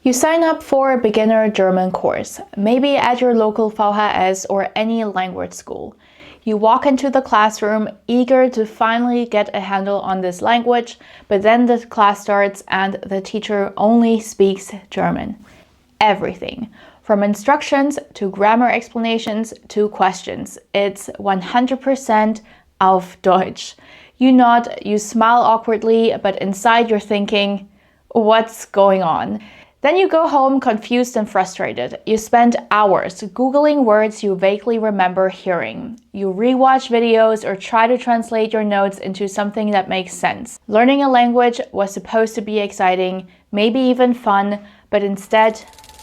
You sign up for a beginner German course, maybe at your local VHS or any language school. You walk into the classroom eager to finally get a handle on this language, but then the class starts and the teacher only speaks German. Everything, from instructions to grammar explanations to questions. It's 100% auf Deutsch. You nod, you smile awkwardly, but inside you're thinking, what's going on? Then you go home confused and frustrated. You spend hours Googling words you vaguely remember hearing. You rewatch videos or try to translate your notes into something that makes sense. Learning a language was supposed to be exciting, maybe even fun, but instead,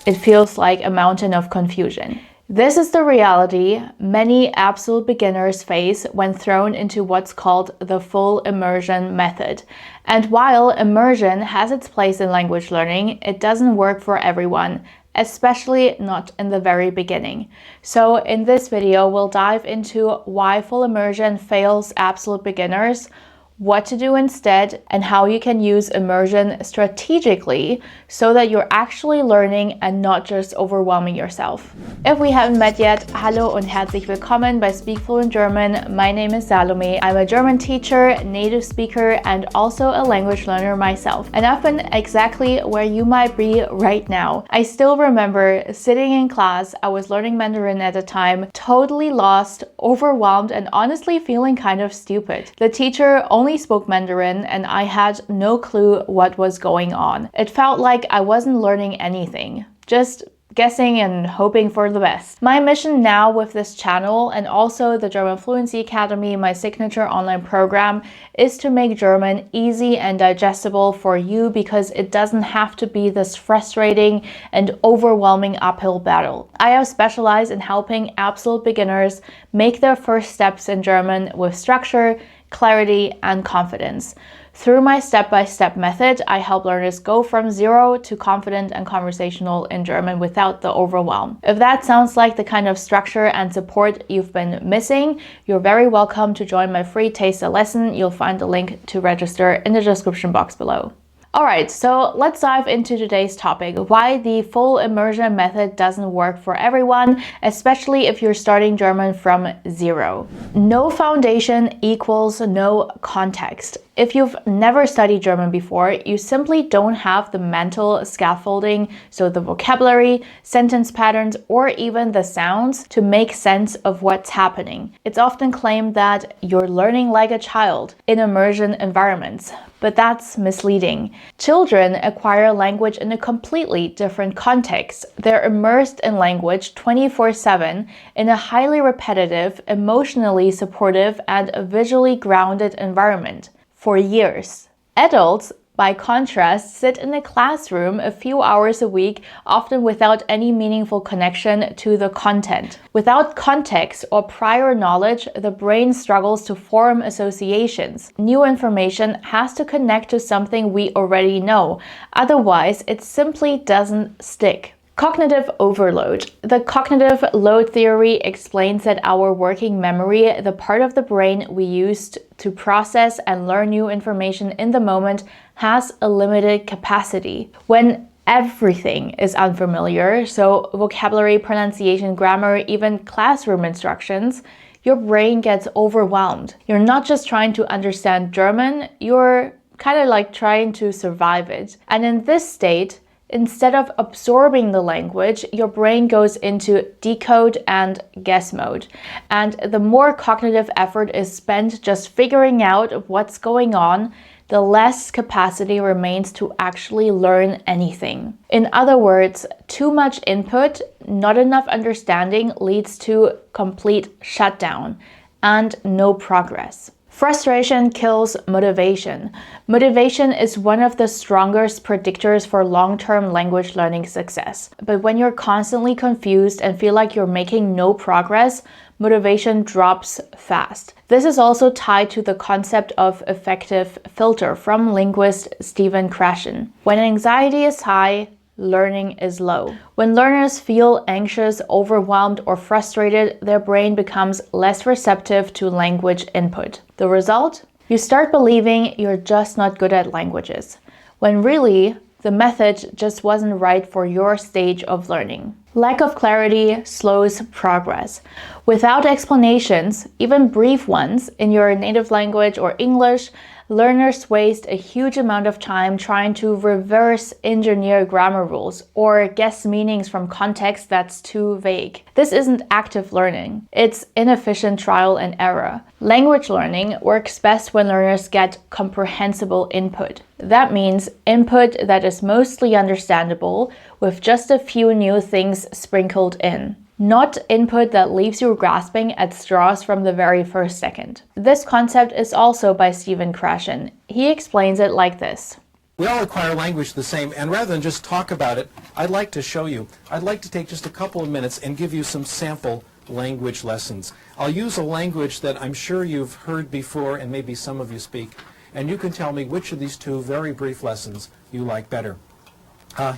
it feels like a mountain of confusion. This is the reality many absolute beginners face when thrown into what's called the full immersion method. And while immersion has its place in language learning, it doesn't work for everyone, especially not in the very beginning. So in this video, we'll dive into why full immersion fails absolute beginners, what to do instead, and how you can use immersion strategically so that you're actually learning and not just overwhelming yourself. If we haven't met yet, hallo und herzlich willkommen bei Speak Fluent German. My name is Salome. I'm a German teacher, native speaker, and also a language learner myself. And I've been exactly where you might be right now. I still remember sitting in class, I was learning Mandarin at the time, totally lost, overwhelmed, and honestly feeling kind of stupid. The teacher only spoke Mandarin and I had no clue what was going on. It felt like I wasn't learning anything, just guessing and hoping for the best. My mission now with this channel and also the German Fluency Academy, my signature online program, is to make German easy and digestible for you because it doesn't have to be this frustrating and overwhelming uphill battle. I have specialized in helping absolute beginners make their first steps in German with structure, clarity, and confidence. Through my step-by-step method, I help learners go from zero to confident and conversational in German without the overwhelm. If that sounds like the kind of structure and support you've been missing, you're very welcome to join my free taster lesson. You'll find the link to register in the description box below. Alright, so let's dive into today's topic, why the full immersion method doesn't work for everyone, especially if you're starting German from zero. No foundation equals no context. If you've never studied German before, you simply don't have the mental scaffolding, so the vocabulary, sentence patterns, or even the sounds to make sense of what's happening. It's often claimed that you're learning like a child in immersion environments, but that's misleading. Children acquire language in a completely different context. They're immersed in language 24/7 in a highly repetitive, emotionally supportive, and visually grounded environment for years. Adults, by contrast, sit in a classroom a few hours a week, often without any meaningful connection to the content. Without context or prior knowledge, the brain struggles to form associations. New information has to connect to something we already know, otherwise it simply doesn't stick. Cognitive overload. The cognitive load theory explains that our working memory, the part of the brain we use to process and learn new information in the moment, has a limited capacity. When everything is unfamiliar, so vocabulary, pronunciation, grammar, even classroom instructions, your brain gets overwhelmed. You're not just trying to understand German, you're kind of like trying to survive it. And in this state, instead of absorbing the language, your brain goes into decode and guess mode. And the more cognitive effort is spent just figuring out what's going on, the less capacity remains to actually learn anything. In other words, too much input, not enough understanding leads to complete shutdown and no progress. Frustration kills motivation. Motivation is one of the strongest predictors for long-term language learning success. But when you're constantly confused and feel like you're making no progress, motivation drops fast. This is also tied to the concept of affective filter from linguist Stephen Krashen. When anxiety is high, learning is low. When learners feel anxious, overwhelmed, or frustrated, their brain becomes less receptive to language input. The result? You start believing you're just not good at languages, when really, The method just wasn't right for your stage of learning. Lack of clarity slows progress. Without explanations, even brief ones, in your native language or English, learners waste a huge amount of time trying to reverse engineer grammar rules or guess meanings from context that's too vague. This isn't active learning. It's inefficient trial and error. Language learning works best when learners get comprehensible input. That means input that is mostly understandable with just a few new things sprinkled in. Not input that leaves you grasping at straws from the very first second. This concept is also by Stephen Krashen. He explains it like this. We all acquire language the same, and rather than just talk about it, I'd like to show you. I'd like to take just a couple of minutes and give you some sample language lessons. I'll use a language that I'm sure you've heard before and maybe some of you speak, and you can tell me which of these two very brief lessons you like better.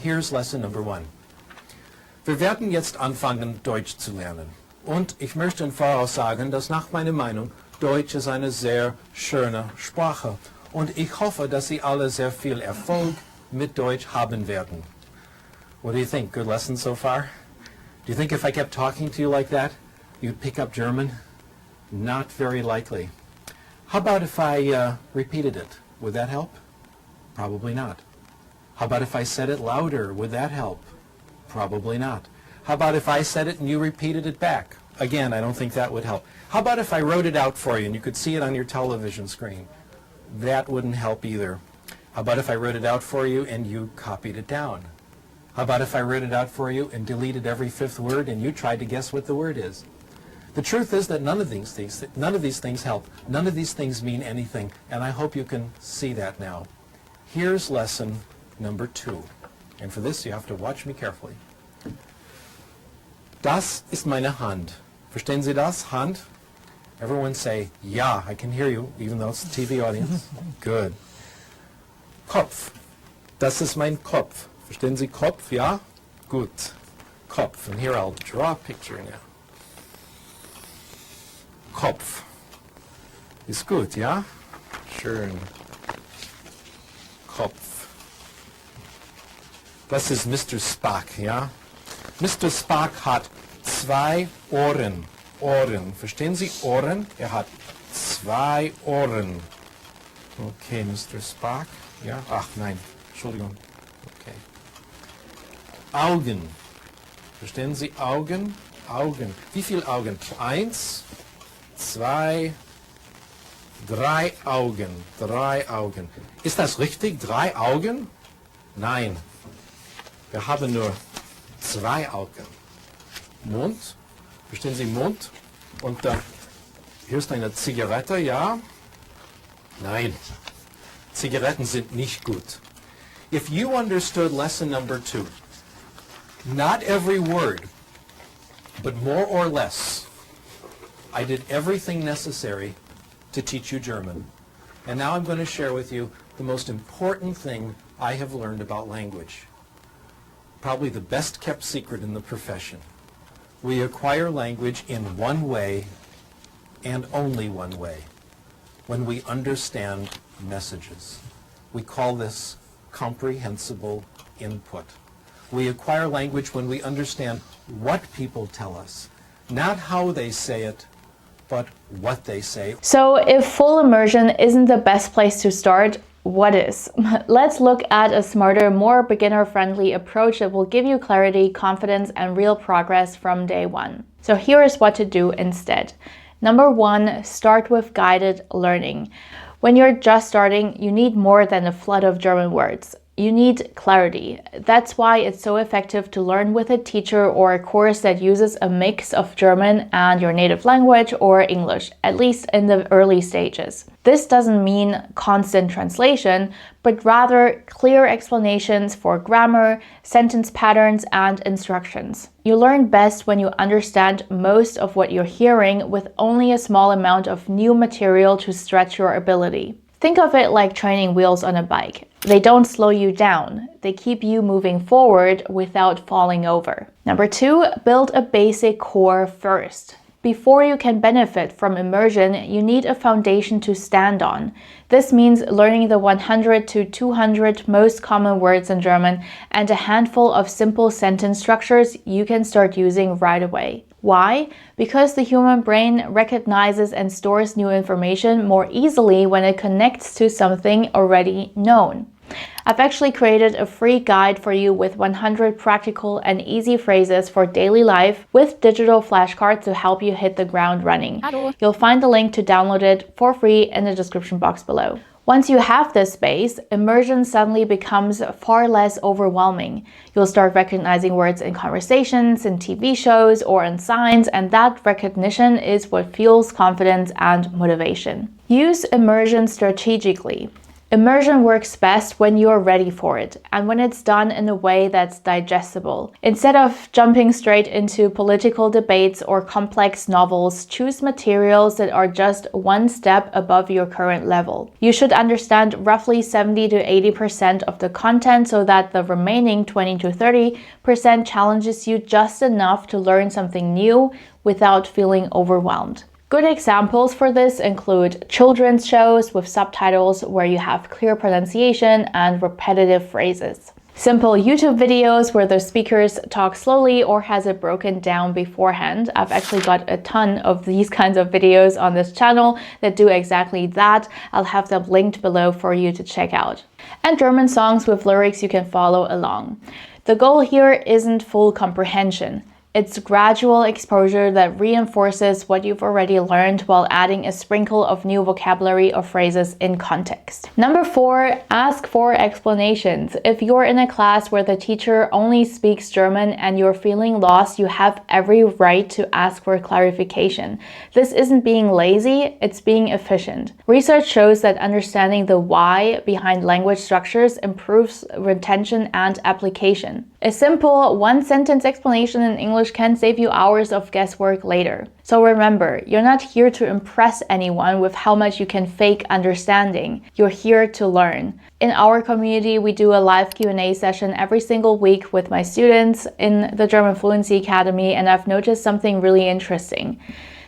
Here's lesson number 1. Wir werden jetzt anfangen, Deutsch zu lernen. Und ich möchte im Voraus sagen, dass nach meiner Meinung Deutsch ist eine sehr schöne Sprache. Und ich hoffe, dass Sie alle sehr viel Erfolg mit Deutsch haben werden. What do you think? Good lesson so far? Do you think if I kept talking to you like that, you'd pick up German? Not very likely. How about if I repeated it? Would that help? Probably not. How about if I said it louder? Would that help? Probably not. How about if I said it and you repeated it back? Again, I don't think that would help. How about if I wrote it out for you and you could see it on your television screen? That wouldn't help either. How about if I wrote it out for you and you copied it down? How about if I wrote it out for you and deleted every 5th word and you tried to guess what the word is? The truth is that none of these things help. None of these things mean anything, and I hope you can see that now. Here's lesson number 2. And for this, you have to watch me carefully. Das ist meine Hand. Verstehen Sie das? Hand? Everyone say, ja, I can hear you, even though it's a TV audience. Good. Kopf. Das ist mein Kopf. Verstehen Sie Kopf? Ja? Gut. Kopf. And here I'll draw a picture now. Kopf. Ist gut, ja? Schön. Kopf. Das ist Mr. Spock, ja? Mr. Spock hat 2 Ohren. Ohren. Verstehen Sie Ohren? Er hat 2 Ohren. Okay, Mr. Spock. Ja? Ach, nein. Entschuldigung. Okay. Augen. Verstehen Sie Augen? Augen. Wie viele Augen? 1, 2, 3 Augen. 3 Augen. Ist das richtig? 3 Augen? Nein. Wir haben nur 2 Augen. Mund. Verstehen Sie Mund? Und hier ist eine Zigarette, ja? Nein. Zigaretten sind nicht gut. If you understood lesson number 2, not every word, but more or less, I did everything necessary to teach you German. And now I'm going to share with you the most important thing I have learned about language. Probably the best kept secret in the profession. We acquire language in one way and only one way, when we understand messages. We call this comprehensible input. We acquire language when we understand what people tell us, not how they say it, but what they say. So if full immersion isn't the best place to start, what is? Let's look at a smarter, more beginner-friendly approach that will give you clarity, confidence, and real progress from day one. So here is what to do instead. Number 1, start with guided learning. When you're just starting, you need more than a flood of German words. You need clarity. That's why it's so effective to learn with a teacher or a course that uses a mix of German and your native language or English, at least in the early stages. This doesn't mean constant translation, but rather clear explanations for grammar, sentence patterns, and instructions. You learn best when you understand most of what you're hearing with only a small amount of new material to stretch your ability. Think of it like training wheels on a bike. They don't slow you down. They keep you moving forward without falling over. Number 2, build a basic core first. Before you can benefit from immersion, you need a foundation to stand on. This means learning the 100 to 200 most common words in German and a handful of simple sentence structures you can start using right away. Why? Because the human brain recognizes and stores new information more easily when it connects to something already known. I've actually created a free guide for you with 100 practical and easy phrases for daily life with digital flashcards to help you hit the ground running. You'll find the link to download it for free in the description box below. Once you have this base, immersion suddenly becomes far less overwhelming. You'll start recognizing words in conversations, in TV shows, or in signs, and that recognition is what fuels confidence and motivation. Use immersion strategically. Immersion works best when you're ready for it and when it's done in a way that's digestible. Instead of jumping straight into political debates or complex novels, choose materials that are just one step above your current level. You should understand roughly 70 to 80% of the content so that the remaining 20 to 30% challenges you just enough to learn something new without feeling overwhelmed. Good examples for this include children's shows with subtitles where you have clear pronunciation and repetitive phrases. Simple YouTube videos where the speakers talk slowly or has it broken down beforehand. I've actually got a ton of these kinds of videos on this channel that do exactly that. I'll have them linked below for you to check out. And German songs with lyrics you can follow along. The goal here isn't full comprehension. It's gradual exposure that reinforces what you've already learned while adding a sprinkle of new vocabulary or phrases in context. Number 4, ask for explanations. If you're in a class where the teacher only speaks German and you're feeling lost, you have every right to ask for clarification. This isn't being lazy, it's being efficient. Research shows that understanding the why behind language structures improves retention and application. A simple one-sentence explanation in English can save you hours of guesswork later. So remember, you're not here to impress anyone with how much you can fake understanding. You're here to learn. In our community, we do a live Q&A session every single week with my students in the German Fluency Academy, and I've noticed something really interesting.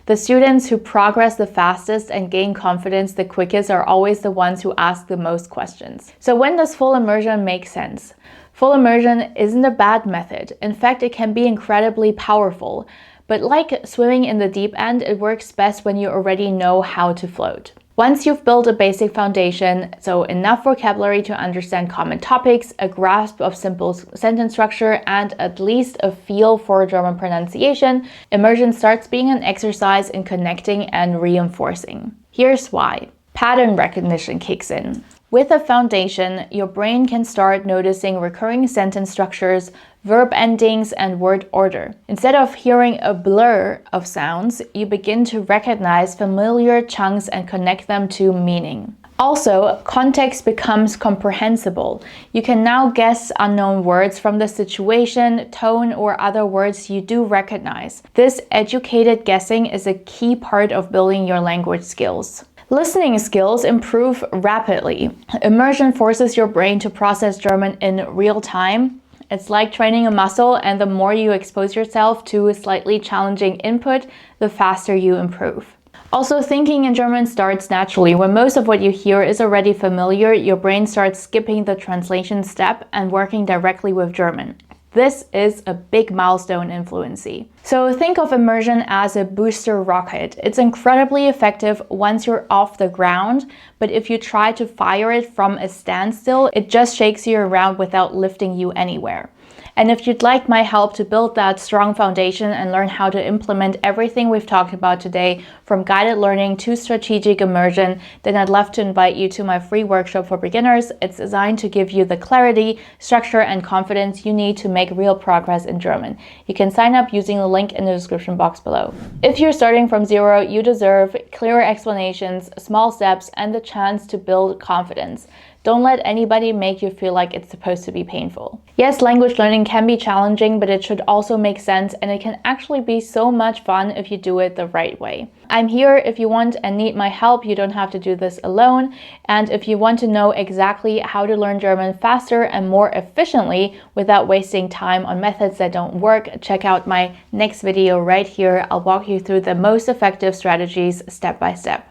The students who progress the fastest and gain confidence the quickest are always the ones who ask the most questions. So when does full immersion make sense? Full immersion isn't a bad method. In fact, it can be incredibly powerful. But like swimming in the deep end, it works best when you already know how to float. Once you've built a basic foundation, so enough vocabulary to understand common topics, a grasp of simple sentence structure, and at least a feel for German pronunciation, immersion starts being an exercise in connecting and reinforcing. Here's why. Pattern recognition kicks in. With a foundation, your brain can start noticing recurring sentence structures, verb endings, and word order. Instead of hearing a blur of sounds, you begin to recognize familiar chunks and connect them to meaning. Also, context becomes comprehensible. You can now guess unknown words from the situation, tone, or other words you do recognize. This educated guessing is a key part of building your language skills. Listening skills improve rapidly. Immersion forces your brain to process German in real time. It's like training a muscle, and the more you expose yourself to a slightly challenging input, the faster you improve. Also, thinking in German starts naturally. When most of what you hear is already familiar, your brain starts skipping the translation step and working directly with German. This is a big milestone in fluency. So think of immersion as a booster rocket. It's incredibly effective once you're off the ground, but if you try to fire it from a standstill, it just shakes you around without lifting you anywhere. And if you'd like my help to build that strong foundation and learn how to implement everything we've talked about today, from guided learning to strategic immersion, then I'd love to invite you to my free workshop for beginners. It's designed to give you the clarity, structure, and confidence you need to make real progress in German. You can sign up using the link in the description box below. If you're starting from zero, you deserve clearer explanations, small steps, and the chance to build confidence. Don't let anybody make you feel like it's supposed to be painful. Yes, language learning can be challenging, but it should also make sense, and it can actually be so much fun if you do it the right way. I'm here if you want and need my help. You don't have to do this alone. And if you want to know exactly how to learn German faster and more efficiently without wasting time on methods that don't work, check out my next video right here. I'll walk you through the most effective strategies step by step.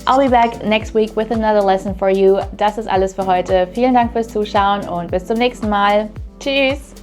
I'll be back next week with another lesson for you. Das ist alles für heute. Vielen Dank fürs Zuschauen und bis zum nächsten Mal. Tschüss!